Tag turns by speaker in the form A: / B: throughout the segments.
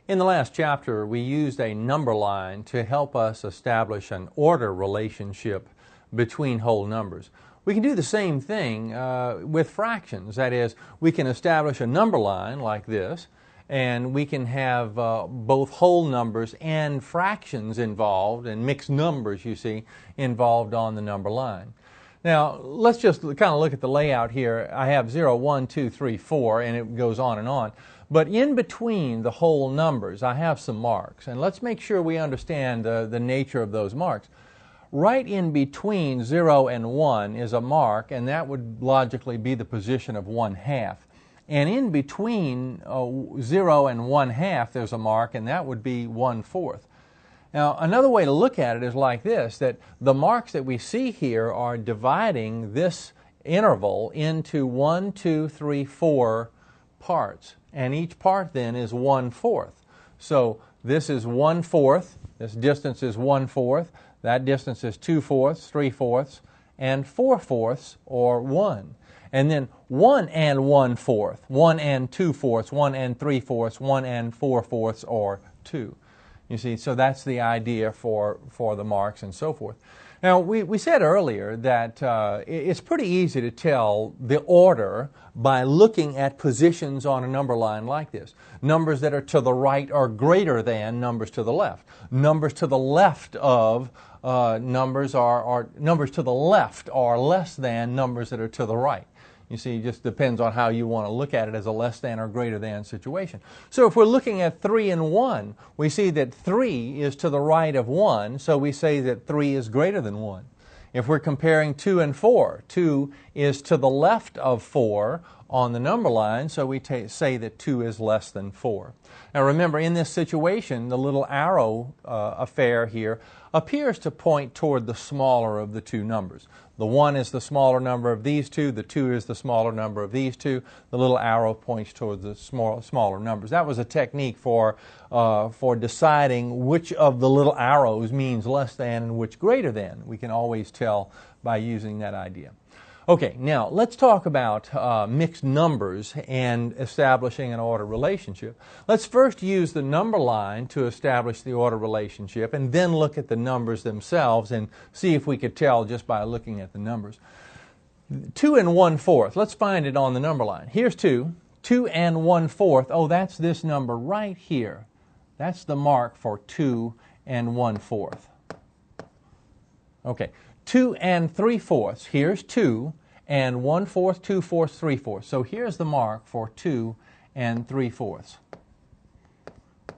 A: In the last chapter, we used a number line to help us establish an order relationship between whole numbers. We can do the same thing with fractions. That is, we can establish a number line like this, and we can have both whole numbers and fractions involved, and mixed numbers, you see, involved on the number line. Now, let's just kind of look at the layout here. I have 0, 1, 2, 3, 4, and it goes on and on. But in between the whole numbers, I have some marks. And let's make sure we understand the nature of those marks. Right in between 0 and 1 is a mark, and that would logically be the position of 1/2. And in between 0 and 1/2, there's a mark, and that would be 1/4. Now, another way to look at it is like this, that the marks that we see here are dividing this interval into 1, 2, 3, 4 parts. And each part then is 1/4. So this is 1/4, this distance is 1/4, that distance is 2/4, 3/4, and 4/4, or 1. And then 1 and 1/4, 1 and 2/4, 1 and 3/4, 1 and 4/4, or 2. You see, so that's the idea for the marks and so forth. Now, we said earlier that it's pretty easy to tell the order by looking at positions on a number line like this. Numbers that are to the right are greater than numbers to the left. Numbers to the left of numbers to the left are less than numbers that are to the right. You see, it just depends on how you want to look at it as a less than or greater than situation. So if we're looking at 3 and 1, we see that 3 is to the right of 1, so we say that 3 is greater than 1. If we're comparing 2 and 4, 2 is to the left of 4 on the number line, so we say that 2 is less than 4. Now remember, in this situation, the little arrow affair here appears to point toward the smaller of the two numbers. The 1 is the smaller number of these two, the 2 is the smaller number of these two. The little arrow points toward the smaller numbers. That was a technique for deciding which of the little arrows means less than and which greater than. We can always tell by using that idea. Okay, now let's talk about mixed numbers and establishing an order relationship. Let's first use the number line to establish the order relationship, and then look at the numbers themselves and see if we could tell just by looking at the numbers. 2 and 1/4, let's find it on the number line. Here's 2. 2 and 1/4, oh, that's this number right here. That's the mark for 2 and 1/4. Okay. 2 and 3/4. Here's 2 and 1/4, 2/4, 3/4. So here's the mark for 2 and 3/4.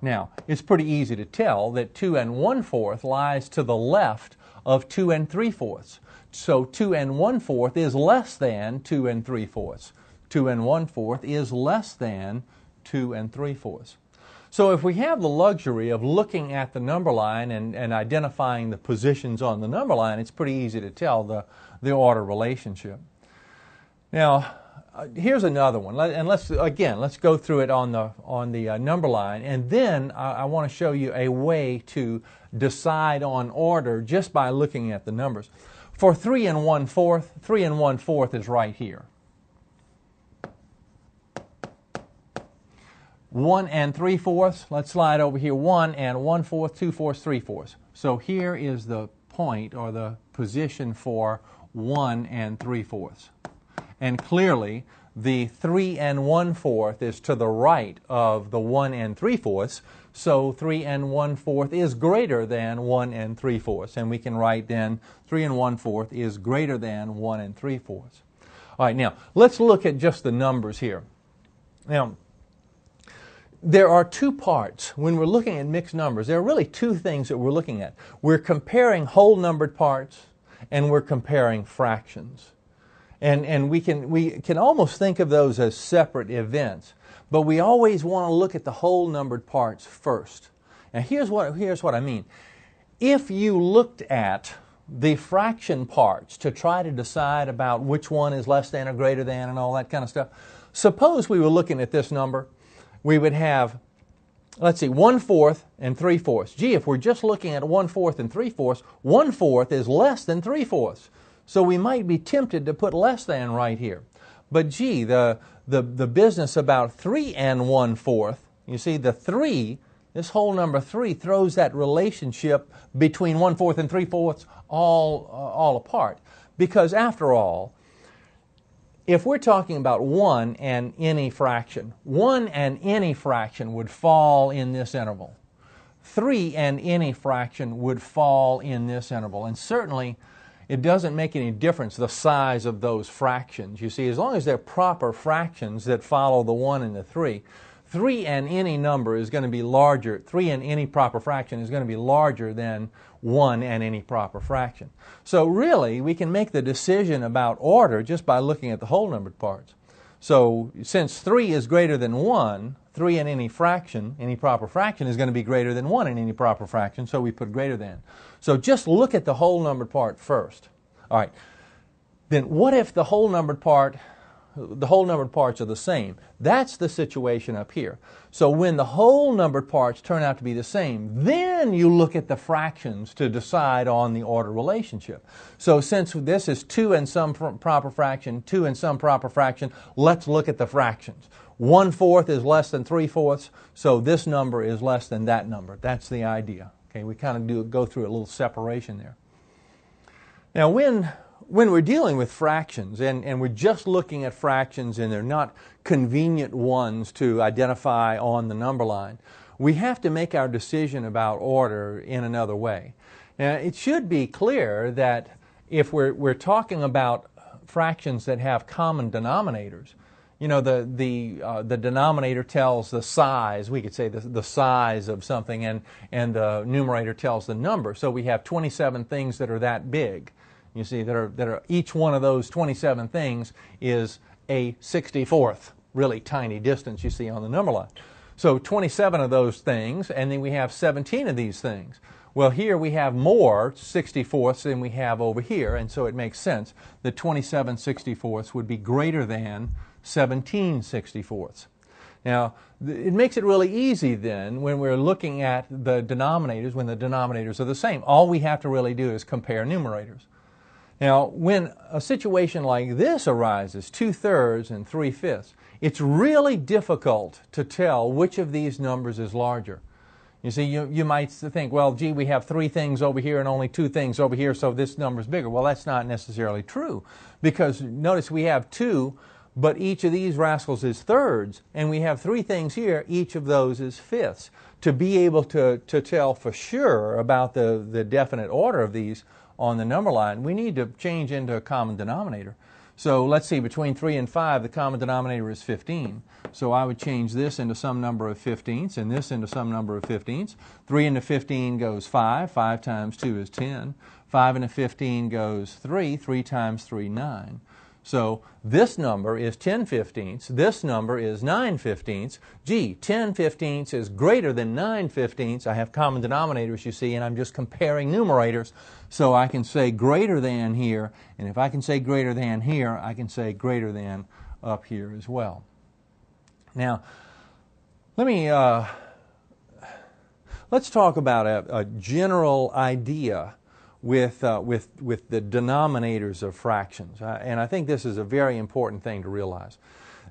A: Now, it's pretty easy to tell that 2 and 1/4 lies to the left of 2 and 3/4. So 2 and 1/4 is less than 2 and 3/4. 2 and 1/4 is less than 2 and 3/4. So if we have the luxury of looking at the number line and identifying the positions on the number line, it's pretty easy to tell the order relationship. Now, here's another one, and let's go through it on the number line, and then I want to show you a way to decide on order just by looking at the numbers. For 3 and 1/4, 3 and 1/4 is right here. 1 and 3/4, let's slide over here. 1 and 1/4, 2/4, 3/4. So here is the point or the position for 1 and 3/4. And clearly, the 3 and 1/4 is to the right of the 1 and 3/4. So 3 and 1/4 is greater than 1 and 3/4. And we can write then 3 and 1/4 is greater than 1 and 3/4. All right, now let's look at just the numbers here. Now, there are two parts. When we're looking at mixed numbers, there are really two things that we're looking at. We're comparing whole numbered parts, and we're comparing fractions. And we can almost think of those as separate events, but we always want to look at the whole numbered parts first. Now here's what I mean. If you looked at the fraction parts to try to decide about which one is less than or greater than and all that kind of stuff, suppose we were looking at this number, we would have, let's see, 1/4 and 3/4. Gee, if we're just looking at 1/4 and 3/4, 1/4 is less than 3/4. So we might be tempted to put less than right here. But gee, the business about 3 and 1/4, you see the 3 This whole number 3 throws that relationship between 1/4 and 3/4 all apart. Because after all, if we're talking about 1 and any fraction, 1 and any fraction would fall in this interval. 3 and any fraction would fall in this interval. And certainly, it doesn't make any difference the size of those fractions. You see, as long as they're proper fractions that follow the 1 and the 3, 3 and any number is going to be larger, 3 and any proper fraction is going to be larger than 1 and any proper fraction. So really, we can make the decision about order just by looking at the whole numbered parts. So since 3 is greater than 1, 3 in any fraction, any proper fraction, is going to be greater than 1 in any proper fraction, so we put greater than. So just look at the whole numbered part first. All right. Then what if the whole numbered parts are the same? That's the situation up here. So when the whole numbered parts turn out to be the same, then you look at the fractions to decide on the order relationship. So since this is 2 and some proper fraction, 2 and some proper fraction, let's look at the fractions. 1/4 is less than 3/4, so this number is less than that number. That's the idea. Okay, we kind of go through a little separation there. Now when we're dealing with fractions and we're just looking at fractions and they're not convenient ones to identify on the number line, we have to make our decision about order in another way. Now it should be clear that if we're talking about fractions that have common denominators, you know, the denominator tells the size, we could say the size of something, and the numerator tells the number. So we have 27 things that are that big. You see, that are each one of those 27 things is a 64th, really tiny distance you see on the number line. So 27 of those things, and then we have 17 of these things. Well, here we have more 64ths than we have over here, and so it makes sense that 27 64ths would be greater than 17 64ths. Now, it makes it really easy then when we're looking at the denominators, when the denominators are the same. All we have to really do is compare numerators. Now, when a situation like this arises, 2/3 and 3/5, it's really difficult to tell which of these numbers is larger. You see, you might think, well, gee, we have 3 things over here and only 2 things over here, so this number's bigger. Well, that's not necessarily true, because notice we have 2, but each of these rascals is thirds, and we have 3 things here, each of those is fifths. To be able to tell for sure about the definite order of these on the number line, we need to change into a common denominator. So let's see, between 3 and 5, the common denominator is 15. So I would change this into some number of 15ths and this into some number of 15ths. 3 into 15 goes 5. 5 times 2 is 10. 5 into 15 goes 3. 3 times 3, 9. So this number is 10 15ths. This number is 9 15ths. Gee, 10 15ths is greater than 9 15ths. I have common denominators, you see, and I'm just comparing numerators. So I can say greater than here, and if I can say greater than here, I can say greater than up here as well. Now, let's talk about a general idea with the denominators of fractions. And I think this is a very important thing to realize.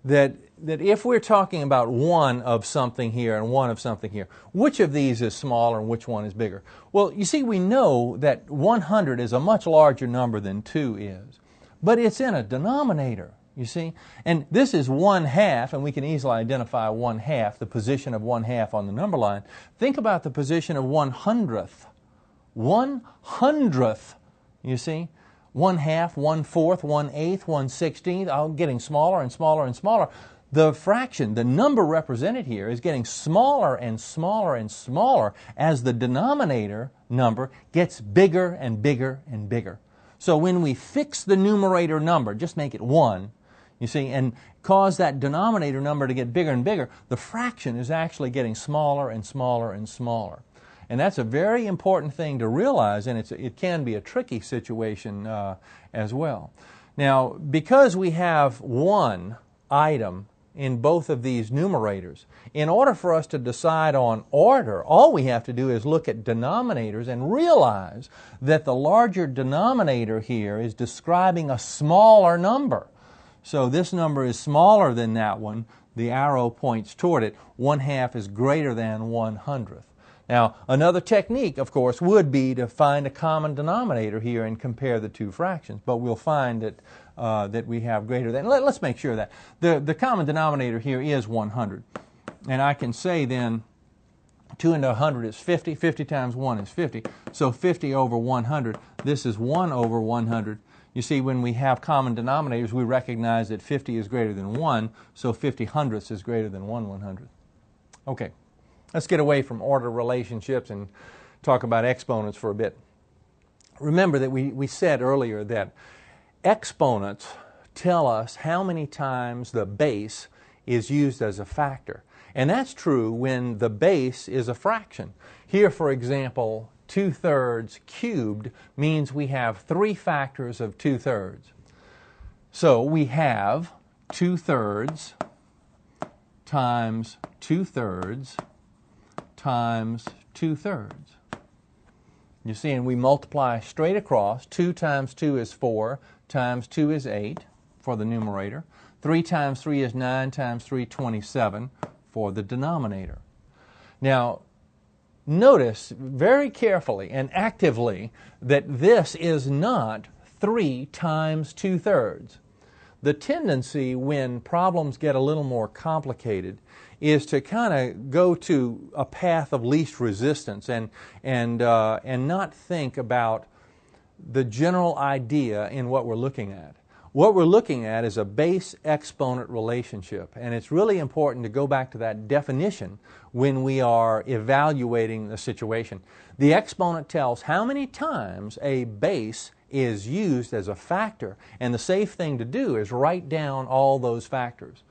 A: That if we're talking about one of something here and one of something here, which of these is smaller and which one is bigger? Well, you see, we know that 100 is a much larger number than 2 is. But it's in a denominator, you see. And this is 1/2, and we can easily identify 1/2, the position of 1/2 on the number line. Think about the position of 1/100th. 1/100th, you see, 1/2, 1/4, 1/8, 1/16, all getting smaller and smaller and smaller. The fraction, the number represented here, is getting smaller and smaller and smaller as the denominator number gets bigger and bigger and bigger. So when we fix the numerator number, just make it 1, you see, and cause that denominator number to get bigger and bigger, the fraction is actually getting smaller and smaller and smaller. And that's a very important thing to realize, and it can be a tricky situation as well. Now, because we have one item in both of these numerators, in order for us to decide on order, all we have to do is look at denominators and realize that the larger denominator here is describing a smaller number. So this number is smaller than that one. the arrow points toward it, 1/2 is greater than 1/100th. Now, another technique, of course, would be to find a common denominator here and compare the two fractions, but we'll find that, that we have greater than. Let's make sure that. The common denominator here is 100. And I can say then 2 into 100 is 50. 50 times 1 is 50. So 50 over 100, this is 1 over 100. You see, when we have common denominators, we recognize that 50 is greater than 1, so 50 hundredths is greater than 1/100th. Okay, let's get away from order relationships and talk about exponents for a bit. Remember that we said earlier that exponents tell us how many times the base is used as a factor. And that's true when the base is a fraction. Here, for example, 2/3 cubed means we have 3 factors of 2/3. So we have 2/3 times 2/3 times 2/3. You see, and we multiply straight across. 2 times 2 is 4, times 2 is 8 for the numerator. 3 times 3 is 9, times 3, 27 for the denominator. Now, notice very carefully and actively that this is not 3 times 2/3. The tendency when problems get a little more complicated is to kind of go to a path of least resistance and not think about the general idea in what we're looking at. What we're looking at is a base-exponent relationship, and it's really important to go back to that definition when we are evaluating the situation. The exponent tells how many times a base is used as a factor, and the safe thing to do is write down all those factors.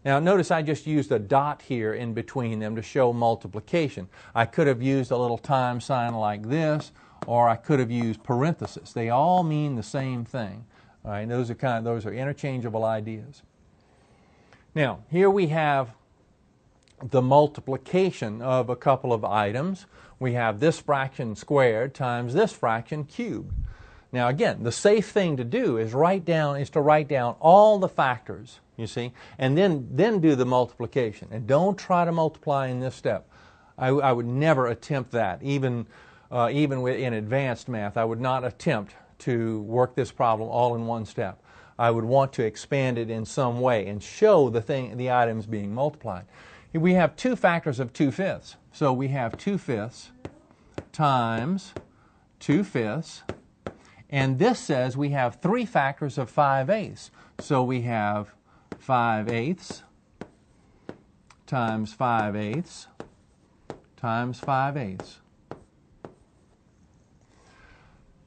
A: Now notice I just used a dot here in between them to show multiplication. I could have used a little time sign like this, or I could have used parentheses. They all mean the same thing. All right, those are interchangeable ideas. Now, here we have the multiplication of a couple of items. We have this fraction squared times this fraction cubed. Now, again, the safe thing to do is to write down all the factors, you see, and then do the multiplication. And don't try to multiply in this step. I would never attempt that, even in advanced math. I would not attempt to work this problem all in one step. I would want to expand it in some way and show the items being multiplied. We have 2 factors of 2/5. So we have 2/5 times 2/5. And this says we have 3 factors of 5/8. So we have 5/8 times 5/8 times 5/8.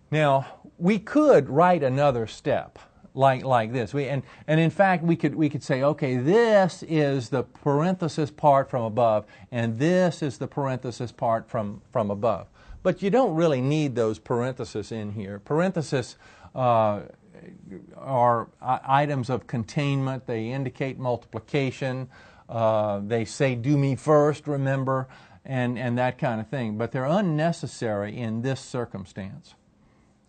A: Now, we could write another step like this. And in fact, we could say, okay, this is the parenthesis part from above, and this is the parenthesis part from above. But you don't really need those parentheses in here. Parentheses are items of containment. They indicate multiplication. They say, do me first, remember, and that kind of thing. But they're unnecessary in this circumstance.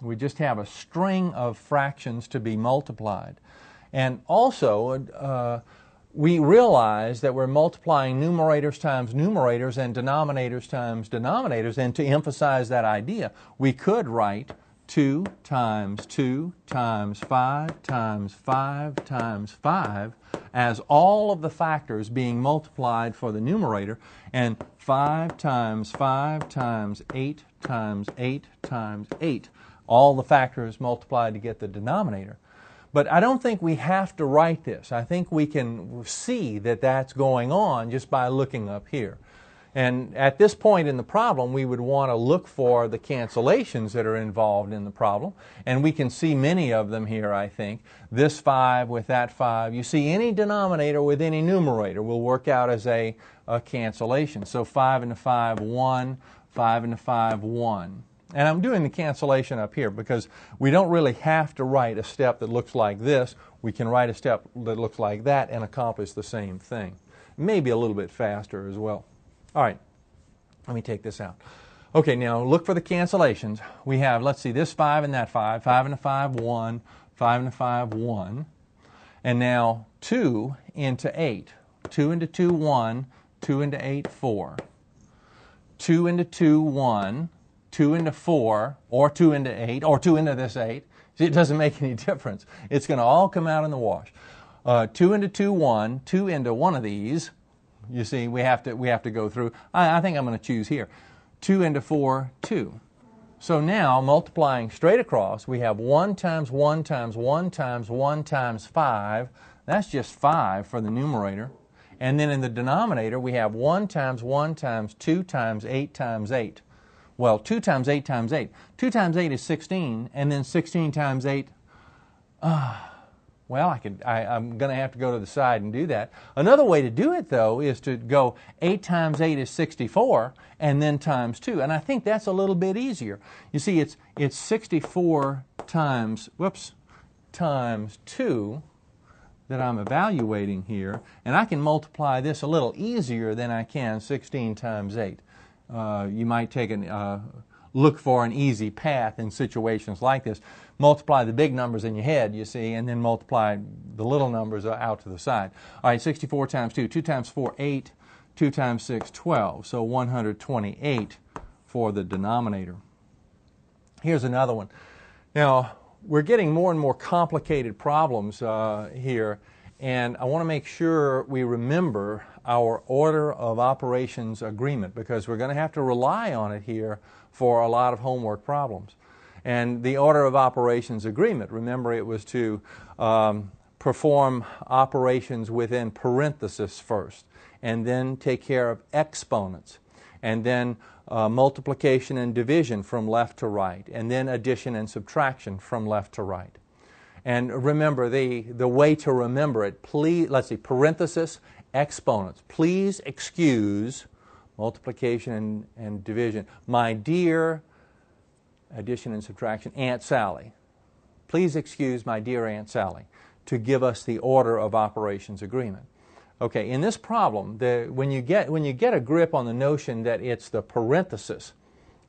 A: We just have a string of fractions to be multiplied. And also, we realize that we're multiplying numerators times numerators and denominators times denominators. And to emphasize that idea, we could write 2 times 2 times 5 times 5 times 5 as all of the factors being multiplied for the numerator, and 5 times 5 times 8 times 8 times 8. All the factors multiplied to get the denominator. But I don't think we have to write this. I think we can see that that's going on just by looking up here. And at this point in the problem, we would want to look for the cancellations that are involved in the problem. And we can see many of them here, I think. This 5 with that 5. You see, any denominator with any numerator will work out as a cancellation. So 5 into 5, 1. 5 into 5, 1. And I'm doing the cancellation up here because we don't really have to write a step that looks like this. We can write a step that looks like that and accomplish the same thing. Maybe a little bit faster as well. All right, let me take this out. Okay, now look for the cancellations. We have, let's see, this 5 and that 5. 5 into 5, 1. 5 into 5, 1. And now 2 into 8. 2 into 2, 1. 2 into 8, 4. 2 into 2, 1. 2 into 4, or 2 into 8, or 2 into this 8. See, it doesn't make any difference. It's going to all come out in the wash. 2 into 2, 1. 2 into one of these. You see, we have to go through. I think I'm going to choose here. 2 into 4, 2. So now, multiplying straight across, we have 1 times 1 times 1 times 1 times 5. That's just 5 for the numerator. And then in the denominator, we have 1 times 1 times 2 times 8 times 8. Well, 2 times 8 times 8. 2 times 8 is 16, and then 16 times 8, well, I'm going to have to go to the side and do that. Another way to do it, though, is to go 8 times 8 is 64, and then times 2. And I think that's a little bit easier. You see, it's 64 times 2 that I'm evaluating here. And I can multiply this a little easier than I can 16 times 8. You might look for an easy path in situations like this. Multiply the big numbers in your head, you see, and then multiply the little numbers out to the side. All right, 64 times 2. 2 times 4, 8. 2 times 6, 12. So 128 for the denominator. Here's another one. Now, we're getting more and more complicated problems here, and I want to make sure we remember our order of operations agreement, because we're going to have to rely on it here for a lot of homework problems. And the order of operations agreement, remember, it was to perform operations within parentheses first, and then take care of exponents, and then multiplication and division from left to right, and then addition and subtraction from left to right. And remember, the way to remember it, please, let's see, parenthesis, exponents. Please excuse multiplication and division. My dear, addition and subtraction, Aunt Sally. Please excuse my dear Aunt Sally, to give us the order of operations agreement. Okay, in this problem, when you get a grip on the notion that it's the parenthesis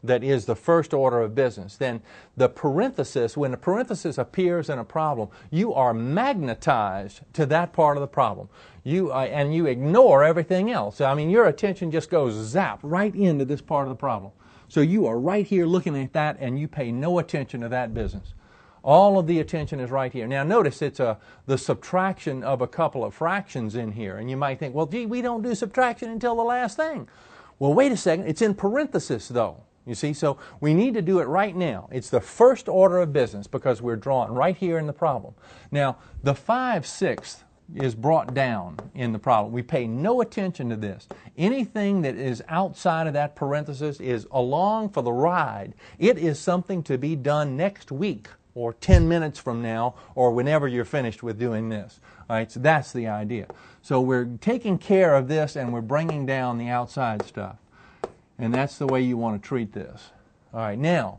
A: that is the first order of business, then the parenthesis, when the parenthesis appears in a problem, you are magnetized to that part of the problem. And you ignore everything else. I mean, your attention just goes zap right into this part of the problem. So you are right here looking at that, and you pay no attention to that business. All of the attention is right here. Now notice it's the subtraction of a couple of fractions in here. And you might think, well, gee, we don't do subtraction until the last thing. Well, wait a second. It's in parenthesis, though. You see, so we need to do it right now. It's the first order of business because we're drawn right here in the problem. Now, the 5/6 is brought down in the problem. We pay no attention to this. Anything that is outside of that parenthesis is along for the ride. It is something to be done next week, or 10 minutes from now, or whenever you're finished with doing this. All right, so that's the idea. So we're taking care of this, and we're bringing down the outside stuff. And that's the way you want to treat this. All right, now,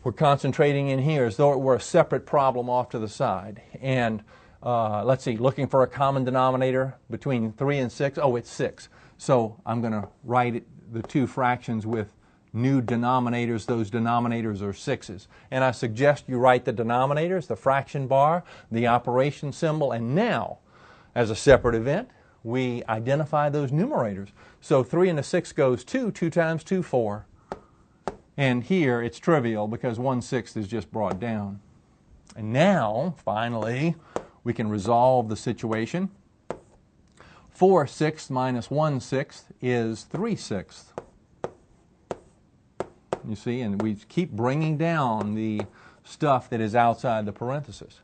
A: we're concentrating in here as though it were a separate problem off to the side. And let's see, looking for a common denominator between 3 and 6. Oh, it's 6. So I'm going to write the two fractions with new denominators. Those denominators are 6s. And I suggest you write the denominators, the fraction bar, the operation symbol, and now, as a separate event, we identify those numerators. So 3 into 6 goes 2. 2 times 2, 4. And here it's trivial because 1/6 is just brought down. And now, finally, we can resolve the situation. 4/6 minus 1/6 is 3/6. You see, and we keep bringing down the stuff that is outside the parenthesis.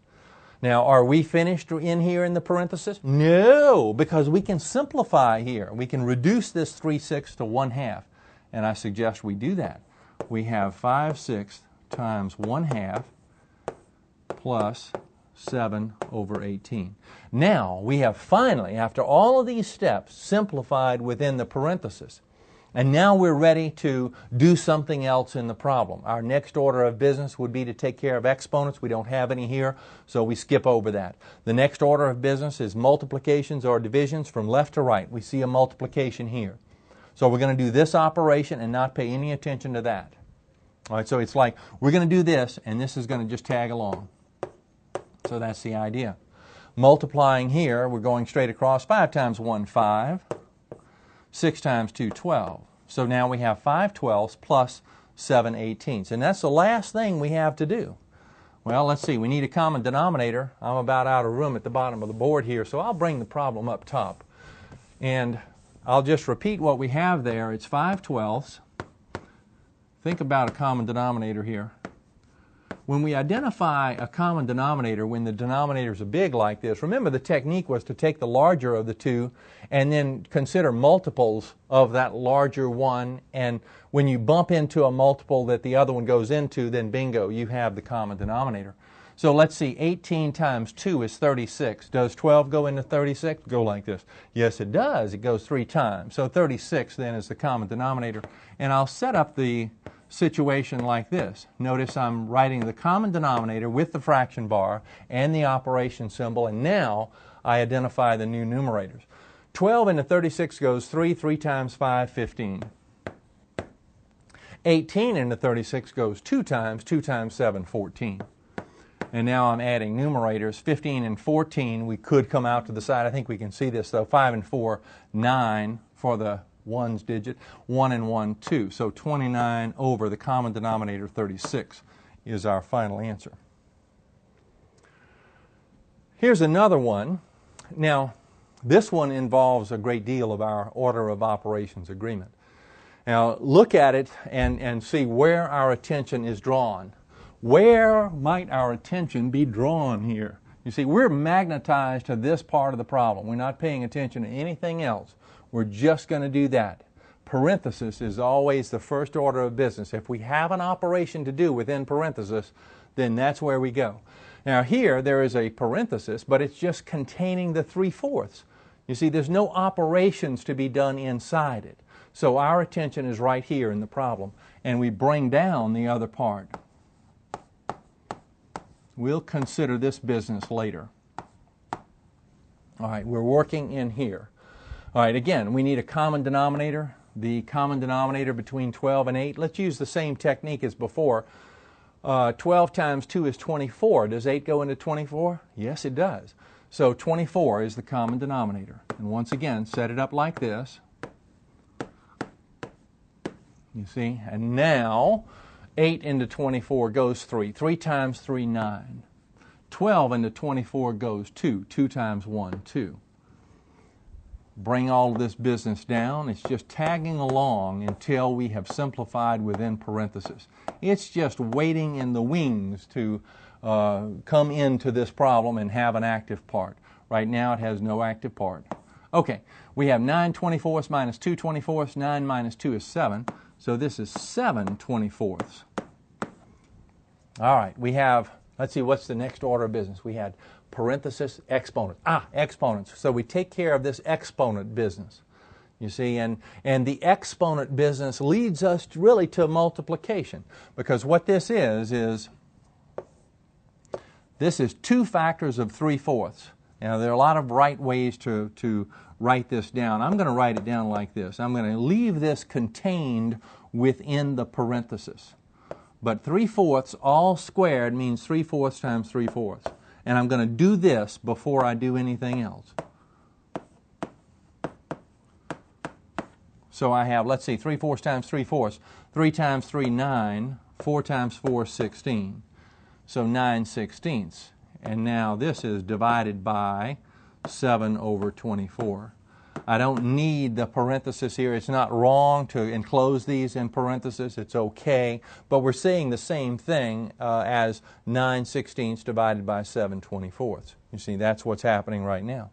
A: Now, are we finished in here in the parenthesis? No, because we can simplify here. We can reduce this 3/6 to 1/2, and I suggest we do that. We have 5/6 times 1/2 plus 7 over 18. Now, we have finally, after all of these steps, simplified within the parenthesis. And now we're ready to do something else in the problem. Our next order of business would be to take care of exponents. We don't have any here, so we skip over that. The next order of business is multiplications or divisions from left to right. We see a multiplication here. So we're going to do this operation and not pay any attention to that. All right, so it's like we're going to do this, and this is going to just tag along. So that's the idea. Multiplying here, we're going straight across. 5 times 1, 5. 6 times 2, 12. So now we have 5 twelfths plus 7 eighteenths. And that's the last thing we have to do. Well, let's see. We need a common denominator. I'm about out of room at the bottom of the board here, so I'll bring the problem up top. And I'll just repeat what we have there. It's 5 twelfths. Think about a common denominator here. When we identify a common denominator, when the denominators are big like this, remember the technique was to take the larger of the two and then consider multiples of that larger one. And when you bump into a multiple that the other one goes into, then bingo, you have the common denominator. So let's see, 18 times 2 is 36. Does 12 go into 36? Go like this. Yes, it does. It goes 3 times. So 36 then is the common denominator. And I'll set up the situation like this. Notice I'm writing the common denominator with the fraction bar and the operation symbol, and now I identify the new numerators. 12 into 36 goes 3. 3 times 5, 15. 18 into 36 goes 2 times. 2 times 7, 14. And now I'm adding numerators. 15 and 14, we could come out to the side. I think we can see this though. 5 and 4, 9 for the ones digit. 1 and 1, 2. So 29 over the common denominator 36 is our final answer. Here's another one. Now, this one involves a great deal of our order of operations agreement. Now, look at it and see where our attention is drawn. Where might our attention be drawn here? You see, we're magnetized to this part of the problem. We're not paying attention to anything else. We're just going to do that. Parenthesis is always the first order of business. If we have an operation to do within parenthesis, then that's where we go. Now here there is a parenthesis, but it's just containing the 3/4. You see, there's no operations to be done inside it. So our attention is right here in the problem, and we bring down the other part. We'll consider this business later. All right, we're working in here. All right, again, we need a common denominator. The common denominator between 12 and 8. Let's use the same technique as before. 12 times 2 is 24. Does 8 go into 24? Yes, it does. So 24 is the common denominator. And once again, set it up like this. You see? And now, 8 into 24 goes 3. 3 times 3, 9. 12 into 24 goes 2. 2 times 1, 2. Bring all of this business down. It's just tagging along until we have simplified within parentheses. It's just waiting in the wings to come into this problem and have an active part. Right now it has no active part. Okay, we have 9 24ths minus 2 24ths. 9 minus 2 is 7. So this is 7 24ths. All right, we have, let's see, what's the next order of business? We had parenthesis, exponent. Exponents. So we take care of this exponent business. You see, and the exponent business leads us really to multiplication, because what this is this is 2 factors of 3/4. Now, there are a lot of right ways to write this down. I'm going to write it down like this. I'm going to leave this contained within the parenthesis. But 3/4 all squared means 3/4 times 3/4. And I'm going to do this before I do anything else. So I have, let's see, 3/4 times 3/4. 3 times 3, 9. 4 times 4, 16. So 9/16. And now this is divided by 7 over 24. I don't need the parenthesis here. It's not wrong to enclose these in parentheses. It's okay. But we're saying the same thing as 9/16 divided by 7/24. You see, that's what's happening right now.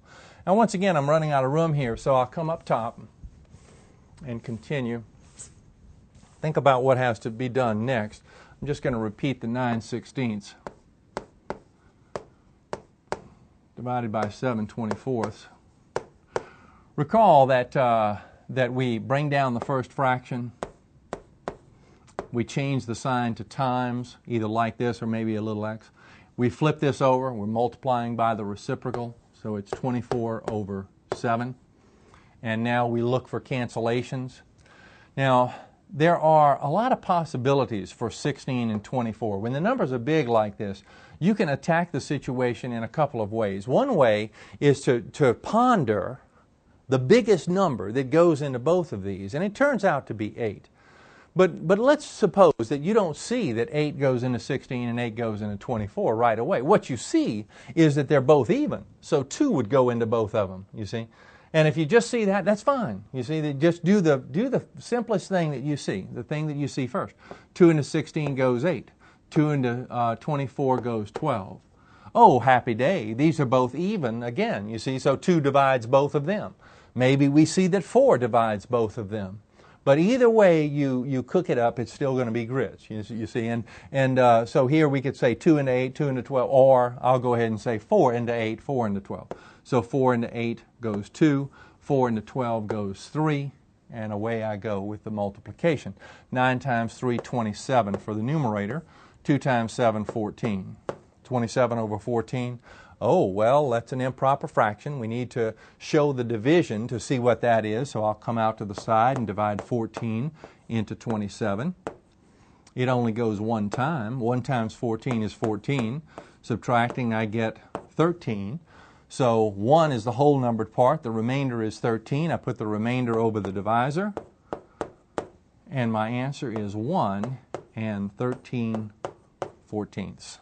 A: Now, once again, I'm running out of room here, so I'll come up top and continue. Think about what has to be done next. I'm just going to repeat the 9/16 divided by 7/24. Recall that that we bring down the first fraction. We change the sign to times, either like this or maybe a little x. We flip this over. We're multiplying by the reciprocal, so it's 24 over 7. And now we look for cancellations. Now, there are a lot of possibilities for 16 and 24. When the numbers are big like this, you can attack the situation in a couple of ways. One way is to ponder the biggest number that goes into both of these, and it turns out to be 8. But let's suppose that you don't see that 8 goes into 16 and 8 goes into 24 right away. What you see is that they're both even. So 2 would go into both of them, you see. And if you just see that, that's fine. You see, that just do the simplest thing that you see, the thing that you see first. 2 into 16 goes 8. 2 into 24 goes 12. Oh, happy day. These are both even again, you see. So 2 divides both of them. Maybe we see that 4 divides both of them. But either way you cook it up, it's still going to be grits, you see. And so here we could say 2 into 8, 2 into 12, or I'll go ahead and say 4 into 8, 4 into 12. So 4 into 8 goes 2, 4 into 12 goes 3, and away I go with the multiplication. 9 times 3, 27 for the numerator. 2 times 7, 14. 27 over 14. Oh, well, that's an improper fraction. We need to show the division to see what that is. So I'll come out to the side and divide 14 into 27. It only goes one time. 1 times 14 is 14. Subtracting, I get 13. So 1 is the whole numbered part. The remainder is 13. I put the remainder over the divisor. And my answer is 1 and 13/14.